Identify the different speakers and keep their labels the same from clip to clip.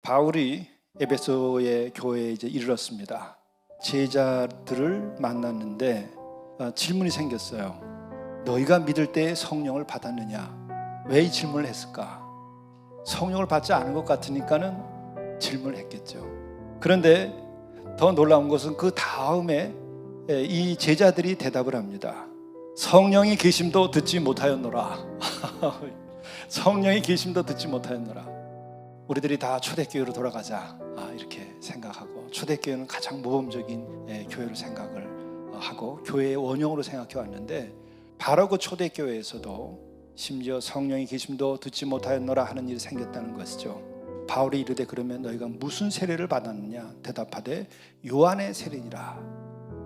Speaker 1: 바울이 에베소의 교회에 이제 이르렀습니다. 제자들을 만났는데 질문이 생겼어요. 너희가 믿을 때 성령을 받았느냐? 왜 이 질문을 했을까? 성령을 받지 않은 것 같으니까는 질문을 했겠죠. 그런데 더 놀라운 것은 그 다음에 이 제자들이 대답을 합니다. 성령이 계심도 듣지 못하였노라. 성령이 계심도 듣지 못하였노라. 우리들이 다 초대교회로 돌아가자 이렇게 생각하고, 초대교회는 가장 모범적인 교회로 생각을 하고 교회의 원형으로 생각해 왔는데, 바로 그 초대교회에서도 심지어 성령이 계심도 듣지 못하였노라 하는 일이 생겼다는 것이죠. 바울이 이르되 그러면 너희가 무슨 세례를 받았느냐? 대답하되 요한의 세례니라.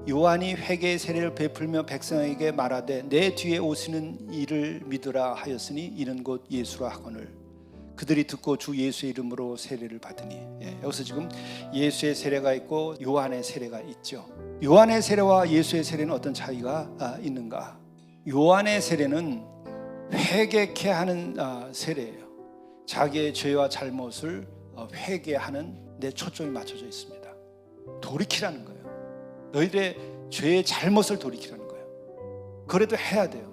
Speaker 1: 요한이 회개의 세례를 베풀며 백성에게 말하되 내 뒤에 오시는 이를 믿으라 하였으니 이는 곧 예수라 하거늘 그들이 듣고 주 예수의 이름으로 세례를 받으니. 여기서 지금 예수의 세례가 있고 요한의 세례가 있죠. 요한의 세례와 예수의 세례는 어떤 차이가 있는가? 요한의 세례는 회개케 하는 세례예요. 자기의 죄와 잘못을 회개하는 데 초점이 맞춰져 있습니다. 돌이키라는 거예요. 너희들의 죄의 잘못을 돌이키라는 거예요. 그래도 해야 돼요.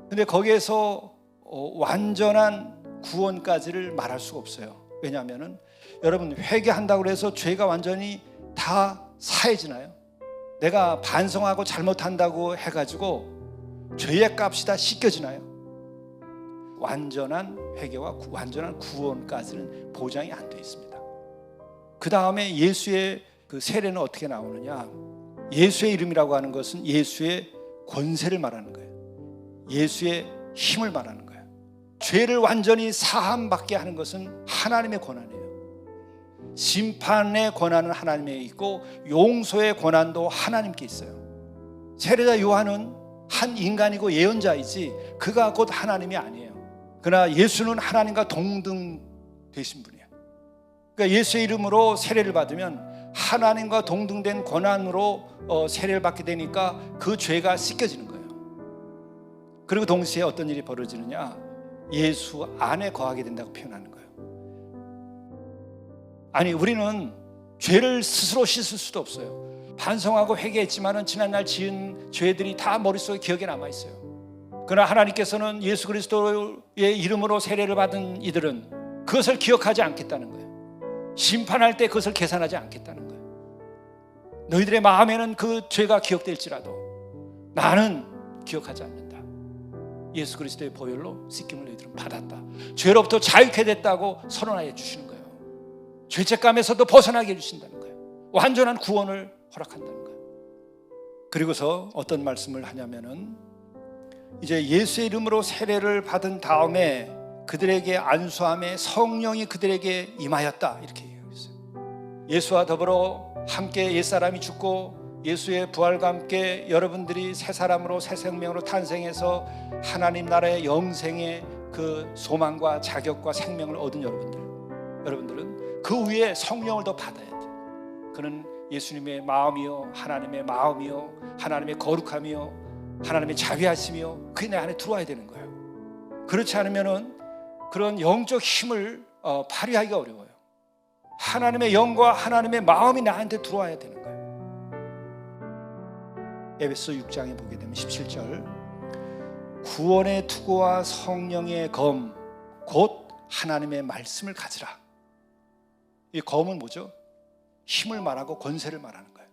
Speaker 1: 근데 거기에서 완전한 구원까지를 말할 수가 없어요. 왜냐하면 여러분, 회개한다고 해서 죄가 완전히 다 사해지나요? 내가 반성하고 잘못한다고 해가지고 죄의 값이 다 씻겨지나요? 완전한 회개와 완전한 구원까지는 보장이 안 되어 있습니다. 그 다음에 예수의 그 세례는 어떻게 나오느냐? 예수의 이름이라고 하는 것은 예수의 권세를 말하는 거예요. 예수의 힘을 말하는 거예요. 죄를 완전히 사함받게 하는 것은 하나님의 권한이에요. 심판의 권한은 하나님에 있고 용서의 권한도 하나님께 있어요. 세례자 요한은 한 인간이고 예언자이지 그가 곧 하나님이 아니에요. 그러나 예수는 하나님과 동등 되신 분이에요. 그러니까 예수의 이름으로 세례를 받으면 하나님과 동등된 권한으로 세례를 받게 되니까 그 죄가 씻겨지는 거예요. 그리고 동시에 어떤 일이 벌어지느냐? 예수 안에 거하게 된다고 표현하는 거예요. 아니, 우리는 죄를 스스로 씻을 수도 없어요. 반성하고 회개했지만은 지난날 지은 죄들이 다 머릿속에 기억에 남아있어요. 그러나 하나님께서는 예수 그리스도의 이름으로 세례를 받은 이들은 그것을 기억하지 않겠다는 거예요. 심판할 때 그것을 계산하지 않겠다는 거예요. 너희들의 마음에는 그 죄가 기억될지라도 나는 기억하지 않는다. 예수 그리스도의 보혈로 씻김을 너희들은 받았다. 죄로부터 자유케 됐다고 선언하여 주시는 거예요. 죄책감에서도 벗어나게 해주신다는 거예요. 완전한 구원을 허락한다는 거예요. 그리고서 어떤 말씀을 하냐면은, 이제 예수의 이름으로 세례를 받은 다음에 그들에게 안수함에 성령이 그들에게 임하였다, 이렇게 얘기하고 있어요. 예수와 더불어 함께 옛사람이 죽고 예수의 부활과 함께 여러분들이 새 사람으로 새 생명으로 탄생해서 하나님 나라의 영생의 그 소망과 자격과 생명을 얻은 여러분들은 그 위에 성령을 더 받아야 돼요. 그는 예수님의 마음이요 하나님의 마음이요 하나님의 거룩함이요 하나님의 자비하심이요 그게 내 안에 들어와야 되는 거예요. 그렇지 않으면은 그런 영적 힘을 발휘하기가 어려워요. 하나님의 영과 하나님의 마음이 나한테 들어와야 되는 거예요. 에베소 6장에 보게 되면 17절, 구원의 투구와 성령의 검 곧 하나님의 말씀을 가지라. 이 검은 뭐죠? 힘을 말하고 권세를 말하는 거예요.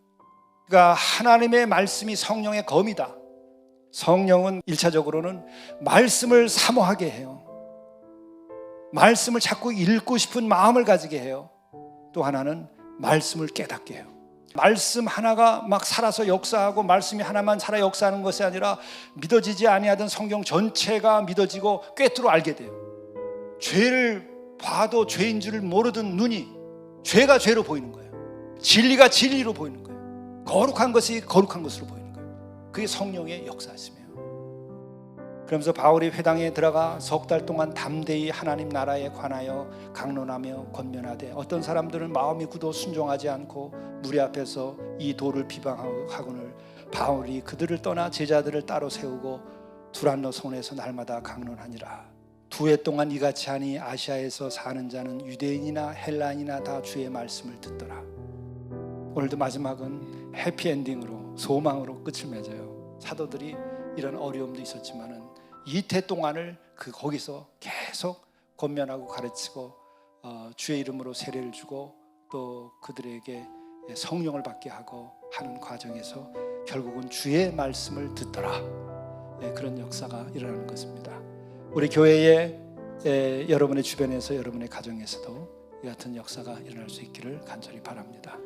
Speaker 1: 그러니까 하나님의 말씀이 성령의 검이다. 성령은 1차적으로는 말씀을 사모하게 해요. 말씀을 자꾸 읽고 싶은 마음을 가지게 해요. 또 하나는 말씀을 깨닫게 해요. 말씀 하나가 막 살아서 역사하고 말씀이 하나만 살아 역사하는 것이 아니라 믿어지지 아니하던 성경 전체가 믿어지고 꿰뚫어 알게 돼요. 죄를 봐도 죄인 줄을 모르던 눈이 죄가 죄로 보이는 거예요. 진리가 진리로 보이는 거예요. 거룩한 것이 거룩한 것으로 보이는 거예요. 그게 성령의 역사심이에요. 그러면서 바울이 회당에 들어가 석 달 동안 담대히 하나님 나라에 관하여 강론하며 권면하되 어떤 사람들은 마음이 굳어 순종하지 않고 무리 앞에서 이 도를 비방하거늘 바울이 그들을 떠나 제자들을 따로 세우고 두란노 손에서 날마다 강론하니라. 두 해 동안 이같이 하니 아시아에서 사는 자는 유대인이나 헬라인이나 다 주의 말씀을 듣더라. 오늘도 마지막은 해피엔딩으로 소망으로 끝을 맺어요. 사도들이 이런 어려움도 있었지만은 이태 동안을 거기서 계속 권면하고 가르치고 주의 이름으로 세례를 주고 또 그들에게 성령을 받게 하고 하는 과정에서 결국은 주의 말씀을 듣더라. 그런 역사가 일어나는 것입니다. 우리 교회에 여러분의 주변에서 여러분의 가정에서도 이 같은 역사가 일어날 수 있기를 간절히 바랍니다.